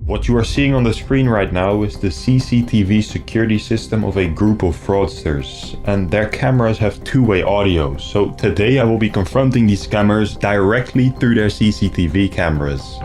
What you are seeing on the screen right now is the CCTV security system of a group of fraudsters, and their cameras have two-way audio. So today I will be confronting these scammers directly through their CCTV cameras.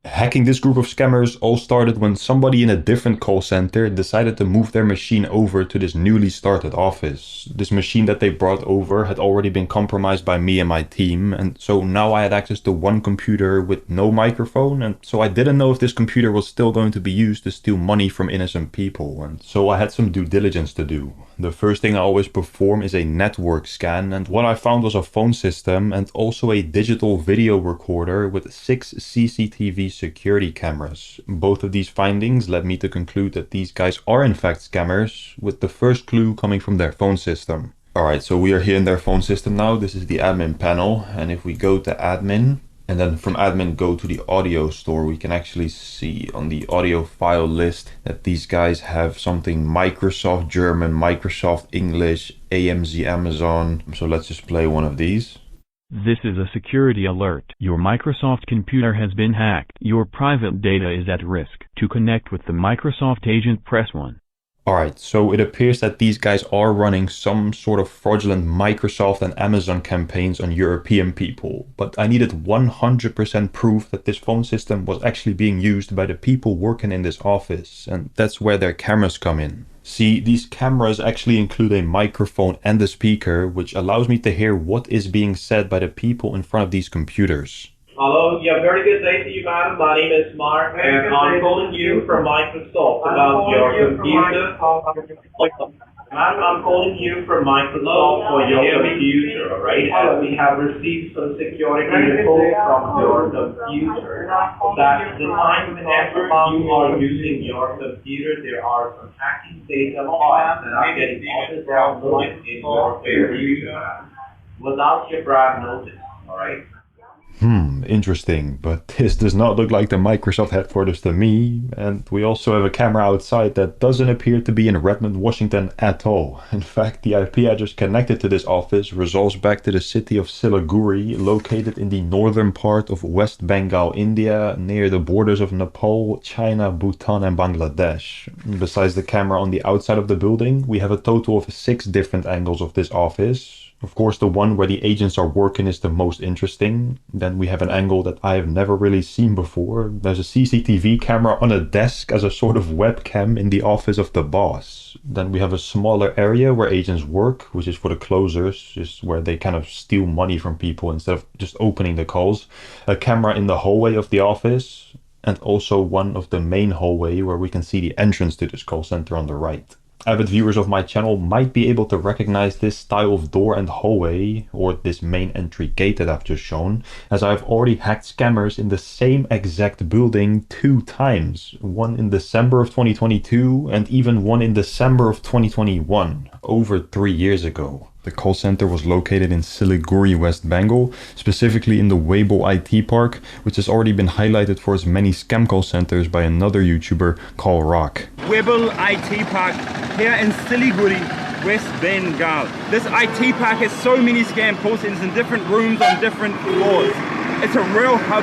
Hacking this group of scammers all started when somebody in a different call center decided to move their machine over to this newly started office. This machine that they brought over had already been compromised by me and my team, and so now I had access to one computer with no microphone, and so I didn't know if this computer was still going to be used to steal money from innocent people, and so I had some due diligence to do. The first thing I always perform is a network scan, and what I found was a phone system and also a digital video recorder with 6 CCTV security cameras. Both of these findings led me to conclude that these guys are in fact scammers, with the first clue coming from their phone system. Alright, so we are here in their phone system now. This is the admin panel, and if we go to admin, and then from admin go to the audio store, we can actually see on the audio file list that these guys have something Microsoft German, Microsoft English, AMZ Amazon. So let's just play one of these. This is a security alert. Your Microsoft computer has been hacked. Your private data is at risk. To connect with the Microsoft agent, press 1. Alright, so it appears that these guys are running some sort of fraudulent Microsoft and Amazon campaigns on European people, but I needed 100% proof that this phone system was actually being used by the people working in this office, and that's where their cameras come in. See, these cameras actually include a microphone and a speaker, which allows me to hear what is being said by the people in front of these computers. Hello, yeah, very good day to you, madam. My name is Mark, and I'm calling you from Microsoft about your computer. Madam, I'm calling you from Microsoft for your computer, alright? As we have received some security reports from your computer that the time whenever you are using your computer, there are some hacking data files that are getting downloaded in your computer without your prior notice, alright? Interesting, but this does not look like the Microsoft headquarters to me, and we also have a camera outside that doesn't appear to be in Redmond, Washington at all. In fact, the IP address connected to this office resolves back to the city of Siliguri, located in the northern part of West Bengal, India, near the borders of Nepal, China, Bhutan and Bangladesh. Besides the camera on the outside of the building, we have a total of 6 different angles of this office. Of course, the one where the agents are working is the most interesting. Then we have an angle that I have never really seen before. There's a CCTV camera on a desk as a sort of webcam in the office of the boss. Then we have a smaller area where agents work, which is for the closers, just where they kind of steal money from people instead of just opening the calls. A camera in the hallway of the office, and also one of the main hallway where we can see the entrance to this call center on the right. Avid viewers of my channel might be able to recognize this style of door and hallway, or this main entry gate that I've just shown, as I've already hacked scammers in the same exact building 2 times. One in December of 2022 and even one in December of 2021, over 3 years ago. The call center was located in Siliguri, West Bengal, specifically in the Weibo IT Park, which has already been highlighted for its many scam call centers by another YouTuber called Rock. Weibo IT Park here in Siliguri, West Bengal. This IT park has so many scam call centers in different rooms on different floors. It's a real hub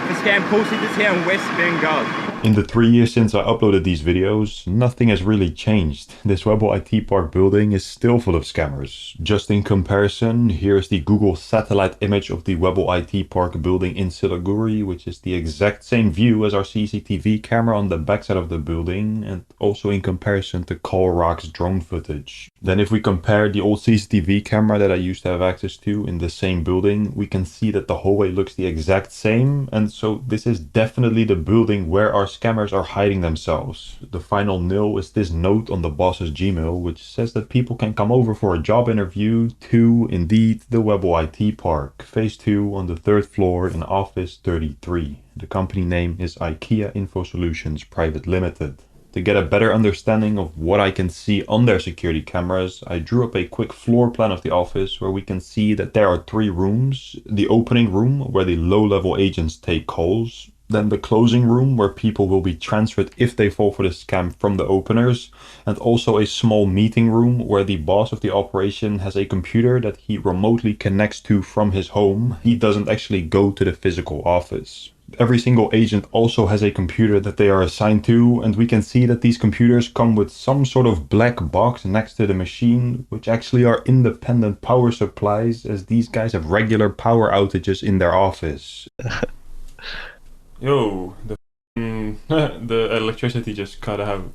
for scam call centers here in West Bengal. In the 3 years since I uploaded these videos, nothing has really changed. This Weibo IT Park building is still full of scammers. Just in comparison, here is the Google satellite image of the Weibo IT Park building in Siliguri, which is the exact same view as our CCTV camera on the backside of the building, and also in comparison to Rock's drone footage. Then if we compare the old CCTV camera that I used to have access to in the same building, we can see that the hallway looks the exact same, and so this is definitely the building where our scammers are hiding themselves. The final nil is this note on the boss's Gmail, which says that people can come over for a job interview to, indeed, the Weibo IT Park, phase 2 on the 3rd floor in office 33. The company name is IKEA Info Solutions Private Limited. To get a better understanding of what I can see on their security cameras, I drew up a quick floor plan of the office where we can see that there are 3 rooms. The opening room where the low-level agents take calls, Then the closing room where people will be transferred if they fall for the scam from the openers, and also a small meeting room where the boss of the operation has a computer that he remotely connects to from his home. He doesn't actually go to the physical office. Every single agent also has a computer that they are assigned to, and we can see that these computers come with some sort of black box next to the machine, which actually are independent power supplies, as these guys have regular power outages in their office. Yo, the electricity just cut out.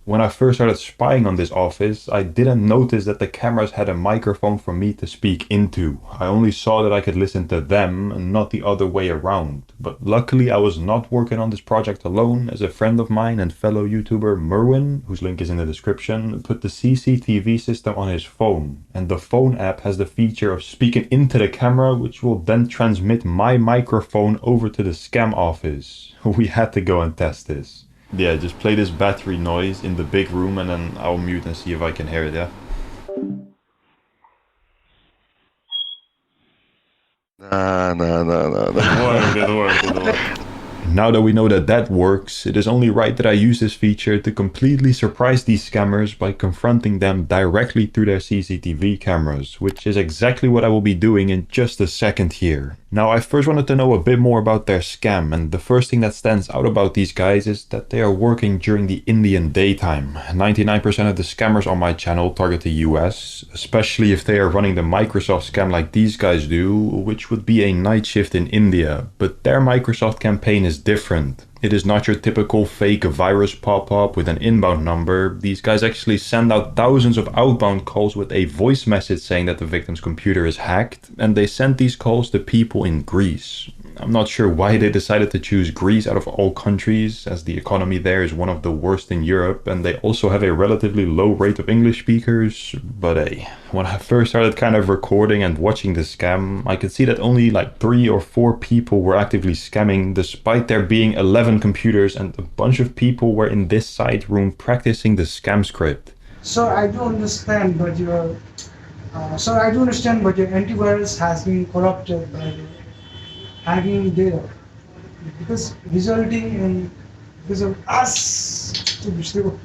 When I first started spying on this office, I didn't notice that the cameras had a microphone for me to speak into. I only saw that I could listen to them and not the other way around. But luckily I was not working on this project alone, as a friend of mine and fellow YouTuber Merwin, whose link is in the description, put the CCTV system on his phone. And the phone app has the feature of speaking into the camera, which will then transmit my microphone over to the scam office. We had to go and test this. Yeah, just play this battery noise in the big room and then I'll mute and see if I can hear it, yeah? No. It worked. Now that we know that that works, it is only right that I use this feature to completely surprise these scammers by confronting them directly through their CCTV cameras, which is exactly what I will be doing in just a second here. Now, I first wanted to know a bit more about their scam, and the first thing that stands out about these guys is that they are working during the Indian daytime. 99% of the scammers on my channel target the US, especially if they are running the Microsoft scam like these guys do, which would be a night shift in India, but their Microsoft campaign is different. It is not your typical fake virus pop-up with an inbound number. These guys actually send out thousands of outbound calls with a voice message saying that the victim's computer is hacked, and they send these calls to people in Greece. I'm not sure why they decided to choose Greece out of all countries, as the economy there is one of the worst in Europe, and they also have a relatively low rate of English speakers. But hey, when I first started kind of recording and watching the scam, I could see that only like 3 or 4 people were actively scamming, despite there being 11 computers, and a bunch of people were in this side room practicing the scam script. So I do understand, but your antivirus has been corrupted by hacking data, because resulting in us to be still.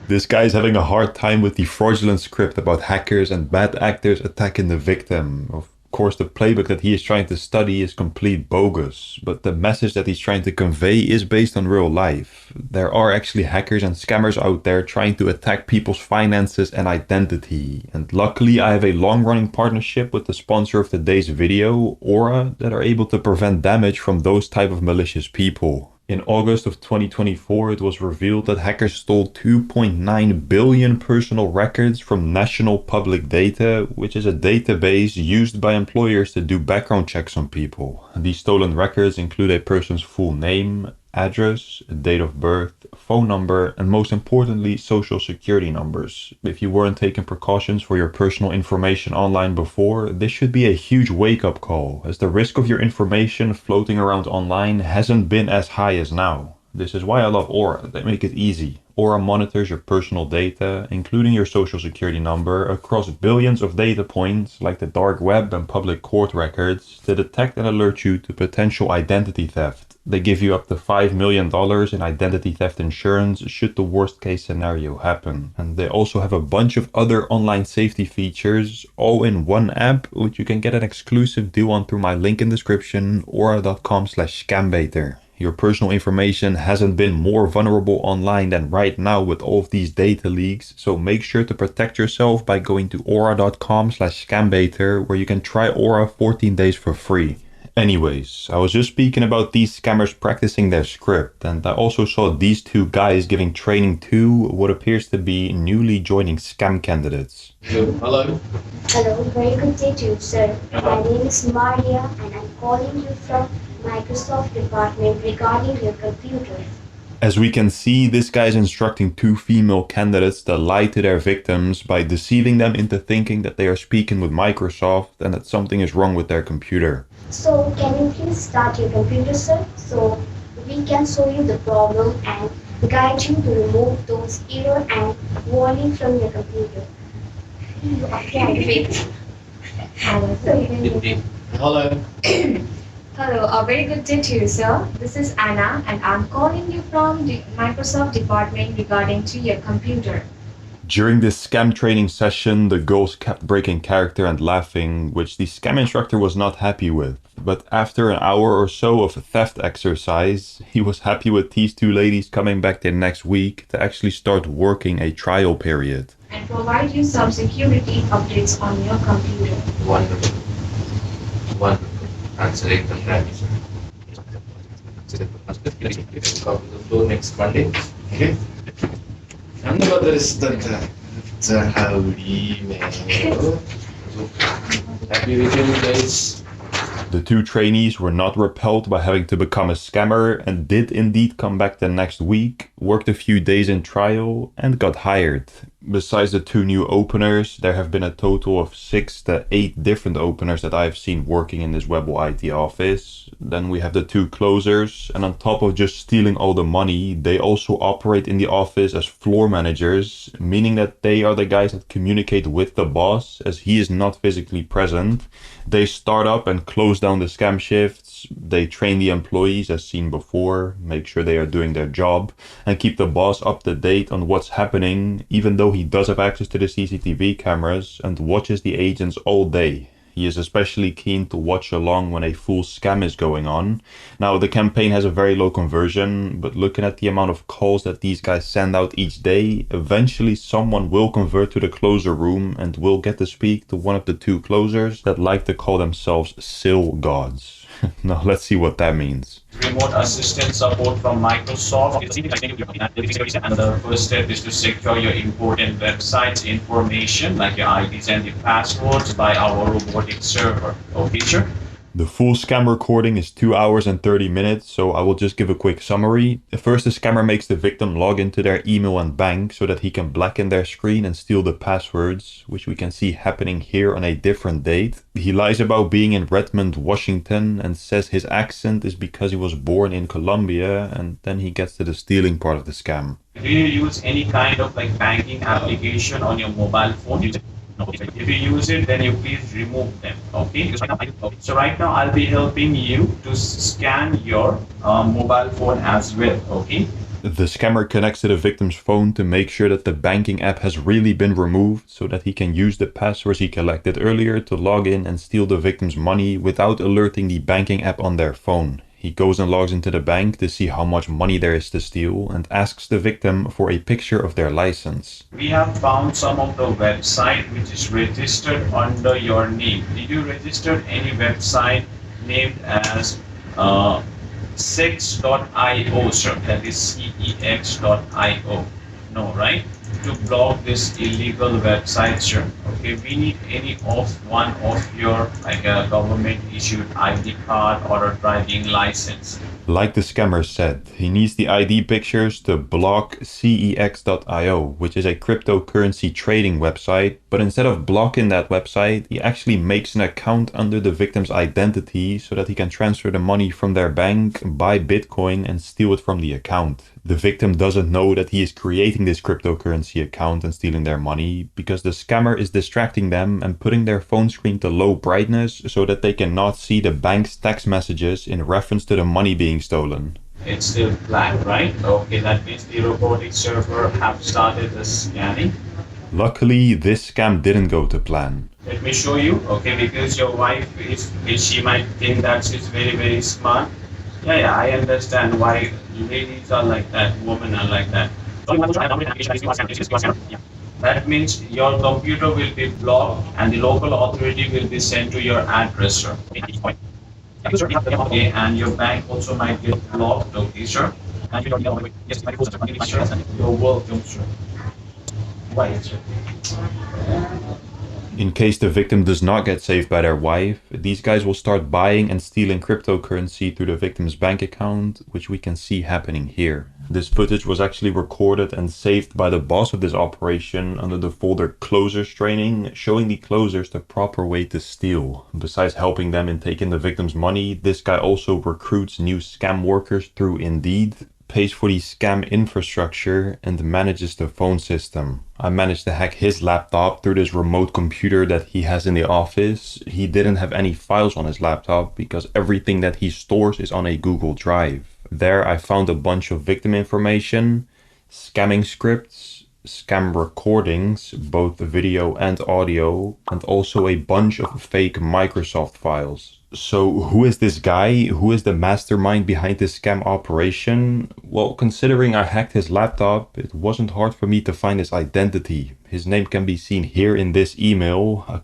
This guy's having a hard time with the fraudulent script about hackers and bad actors attacking the victim. Of course, the playbook that he is trying to study is complete bogus, but the message that he's trying to convey is based on real life. There are actually hackers and scammers out there trying to attack people's finances and identity. And luckily, I have a long-running partnership with the sponsor of today's video, Aura, that are able to prevent damage from those type of malicious people. In August of 2024, it was revealed that hackers stole 2.9 billion personal records from National Public Data, which is a database used by employers to do background checks on people. These stolen records include a person's full name, address, date of birth, phone number, and most importantly, social security numbers. If you weren't taking precautions for your personal information online before, this should be a huge wake-up call, as the risk of your information floating around online hasn't been as high as now. This is why I love Aura. They make it easy. Aura monitors your personal data, including your social security number, across billions of data points like the dark web and public court records to detect and alert you to potential identity theft. They give you up to $5 million in identity theft insurance should the worst case scenario happen. And they also have a bunch of other online safety features, all in one app, which you can get an exclusive deal on through my link in description, aura.com/scambaiter. Your personal information hasn't been more vulnerable online than right now with all of these data leaks, so make sure to protect yourself by going to aura.com/scambaiter, where you can try Aura 14 days for free. Anyways, I was just speaking about these scammers practicing their script, and I also saw these two guys giving training to what appears to be newly joining scam candidates. Hello. Hello, very good day to you, sir. My name is Maria, and I'm calling you from Microsoft department regarding your computer. As we can see, this guy is instructing 2 female candidates to lie to their victims by deceiving them into thinking that they are speaking with Microsoft and that something is wrong with their computer. So can you please start your computer, sir, so we can show you the problem and guide you to remove those error and warning from your computer. Okay, wait. Hello. Hello, a very good day to you, sir. This is Anna, and I'm calling you from the Microsoft department regarding to your computer. During this scam training session, the girls kept breaking character and laughing, which the scam instructor was not happy with. But after an hour or so of theft exercise, he was happy with these two ladies coming back the next week to actually start working a trial period. And provide you some security updates on your computer. Wonderful. Wonderful. Answering the practice. Come to the floor next Monday. Okay? And the other is the howdy man. Happy weekend, guys. The two trainees were not repelled by having to become a scammer and did indeed come back the next week, worked a few days in trial, and got hired. Besides the two new openers, there have been a total of 6 to 8 different openers that I have seen working in this Webble IT office. Then we have the 2 closers, and on top of just stealing all the money, they also operate in the office as floor managers, meaning that they are the guys that communicate with the boss as he is not physically present. They start up and close down the scam shifts, they train the employees as seen before, make sure they are doing their job, and keep the boss up to date on what's happening, even though he does have access to the CCTV cameras and watches the agents all day. He is especially keen to watch along when a full scam is going on. Now, the campaign has a very low conversion, but looking at the amount of calls that these guys send out each day, eventually someone will convert to the closer room and will get to speak to one of the 2 closers that like to call themselves SIL gods. Now, let's see what that means. Remote assistant support from Microsoft. And the first step is to secure your important websites information like your IDs and the passwords by our robotic server. Okay, sure. The full scam recording is 2 hours and 30 minutes, so I will just give a quick summary. First, the scammer makes the victim log into their email and bank so that he can blacken their screen and steal the passwords, which we can see happening here on a different date. He lies about being in Redmond, Washington, and says his accent is because he was born in Colombia, and then he gets to the stealing part of the scam. Do you use any kind of like banking application on your mobile phone? If you use it, then you please remove them. Okay. So right now I'll be helping you to scan your mobile phone as well. Okay. The scammer connects to the victim's phone to make sure that the banking app has really been removed so that he can use the passwords he collected earlier to log in and steal the victim's money without alerting the banking app on their phone. He goes and logs into the bank to see how much money there is to steal and asks the victim for a picture of their license. We have found some of the website which is registered under your name. Did you register any website named as sex.io, sir? That is CEX.io. No, right? To block this illegal website, sir. Okay, we need any of one of your like a government issued ID card or a driving license. Like the scammer said, he needs the ID pictures to block CEX.io, which is a cryptocurrency trading website, but instead of blocking that website, he actually makes an account under the victim's identity so that he can transfer the money from their bank, buy Bitcoin, and steal it from the account. The victim doesn't know that he is creating this cryptocurrency account and stealing their money because the scammer is distracting them and putting their phone screen to low brightness so that they cannot see the bank's text messages in reference to the money being stolen. It's still black, right? Okay, that means the robotic server have started the scanning. Luckily, this scam didn't go to plan. Let me show you, okay, because your wife she might think that she's very, very smart. Yeah, I understand why ladies are like that, women are like that. That means your computer will be blocked and the local authority will be sent to your address, sir. Okay, and your bank also might get blocked, okay, sir? And you're welcome, sir. Why, sir? In case the victim does not get saved by their wife, these guys will start buying and stealing cryptocurrency through the victim's bank account, which we can see happening here. This footage was actually recorded and saved by the boss of this operation under the folder Closers Training, showing the closers the proper way to steal. Besides helping them in taking the victim's money, this guy also recruits new scam workers through Indeed. pays for the scam infrastructure, and manages the phone system. I managed to hack his laptop through this remote computer that he has in the office. He didn't have any files on his laptop because everything that he stores is on a Google Drive. There I found a bunch of victim information, scamming scripts, scam recordings, both video and audio, and also a bunch of fake Microsoft files. So who is this guy? Who is the mastermind behind this scam operation? Well, considering I hacked his laptop, it wasn't hard for me to find his identity. His name can be seen here in this email,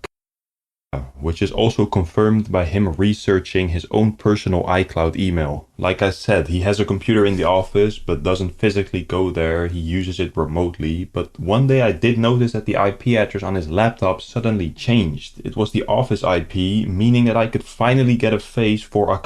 which is also confirmed by him researching his own personal iCloud email. Like I said, he has a computer in the office but doesn't physically go there, he uses it remotely. But one day I did notice that the IP address on his laptop suddenly changed. It was the office IP, meaning that I could finally get a face for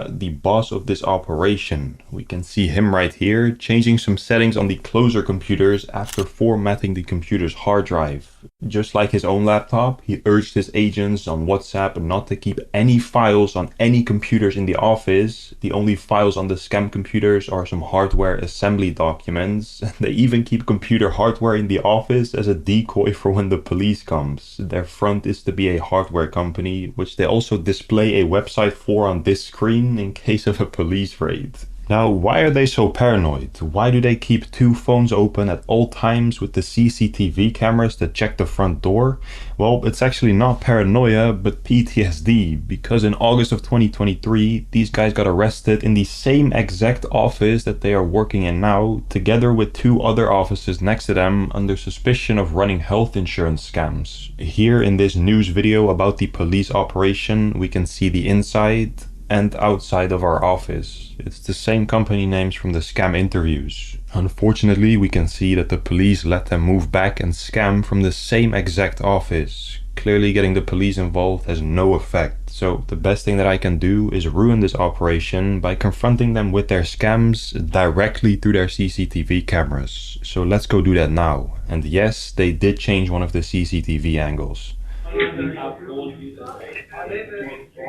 the boss of this operation. We can see him right here, changing some settings on the closer computers after formatting the computer's hard drive. Just like his own laptop, he urged his agents on WhatsApp not to keep any files on any computers in the office. The only files on the scam computers are some hardware assembly documents. They even keep computer hardware in the office as a decoy for when the police comes. Their front is to be a hardware company, which they also display a website for on this screen in case of a police raid. Now, why are they so paranoid? Why do they keep two phones open at all times with the CCTV cameras to check the front door? Well, it's actually not paranoia, but PTSD, because in August of 2023, these guys got arrested in the same exact office that they are working in now, together with two other offices next to them, under suspicion of running health insurance scams. Here in this news video about the police operation, we can see the inside and outside of our office. It's the same company names from the scam interviews. Unfortunately, we can see that the police let them move back and scam from the same exact office. Clearly getting the police involved has no effect. So the best thing that I can do is ruin this operation by confronting them with their scams directly through their CCTV cameras. So let's go do that now. And yes, they did change one of the CCTV angles.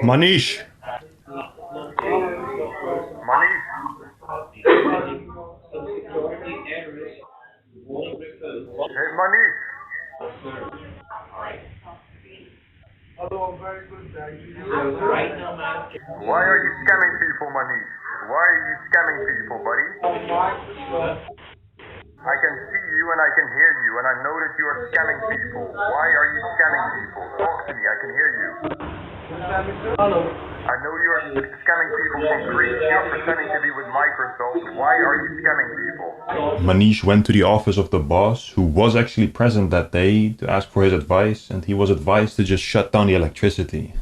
Manish! Hey, Manish. Hello, very good. Thank you. Why are you scamming people, Manish? Why are you scamming people, buddy? I can see you and I can hear you, and I know that you are scamming people. Why are you scamming people? Talk to me, I can hear you. I know you are scamming people for free. You are pretending to be with Microsoft. Why are you scamming people? Manish went to the office of the boss, who was actually present that day, to ask for his advice, and he was advised to just shut down the electricity.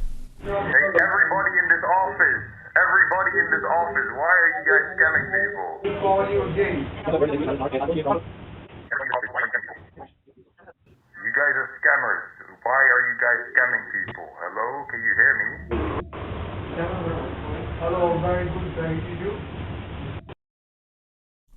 Hey, everybody in this office, why are you guys scamming people? You guys are scammers. Why are you guys scamming people? Hello, can you hear me? Hello, very good, thank you.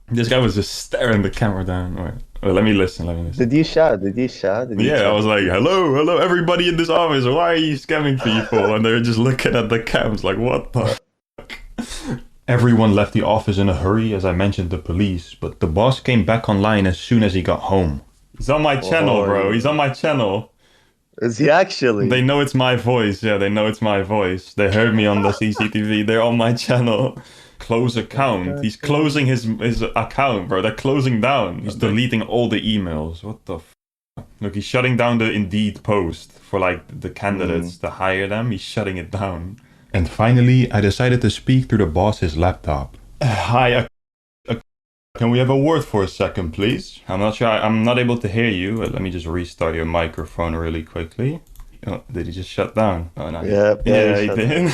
This guy was just staring the camera down. Wait, let me listen. Did you shout? Yeah, I was like, hello, everybody in this office, why are you scamming people? And they're just looking at the cams like, what the fuck? Everyone left the office in a hurry, as I mentioned the police, but the boss came back online as soon as he got home. He's on my channel, bro. He's on my channel. Is he actually? They know it's my voice. Yeah, they know it's my voice. They heard me on the CCTV. They're on my channel. Close account. He's closing his account, bro. They're closing down. He's deleting all the emails. What the f? Look, he's shutting down the Indeed post for like the candidates to hire them. He's shutting it down. And finally, I decided to speak through the boss's laptop. Hi, can we have a word for a second, please? I'm not sure, I'm not able to hear you. Let me just restart your microphone really quickly. Oh, did he just shut down? Oh, no. Yeah, he did.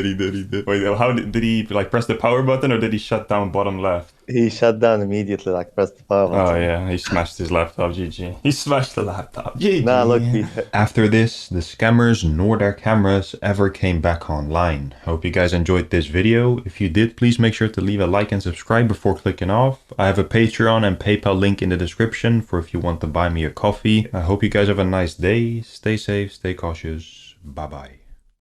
He did. Wait, how did he like press the power button, or did he shut down bottom left? He shut down immediately, like pressed the power button. Oh yeah, he smashed his laptop, GG. He smashed the laptop, GG. Nah, look, After this, the scammers nor their cameras ever came back online. Hope you guys enjoyed this video. If you did, please make sure to leave a like and subscribe before clicking off. I have a Patreon and PayPal link in the description for if you want to buy me a coffee. I hope you guys have a nice day. Stay safe, stay cautious. Bye bye.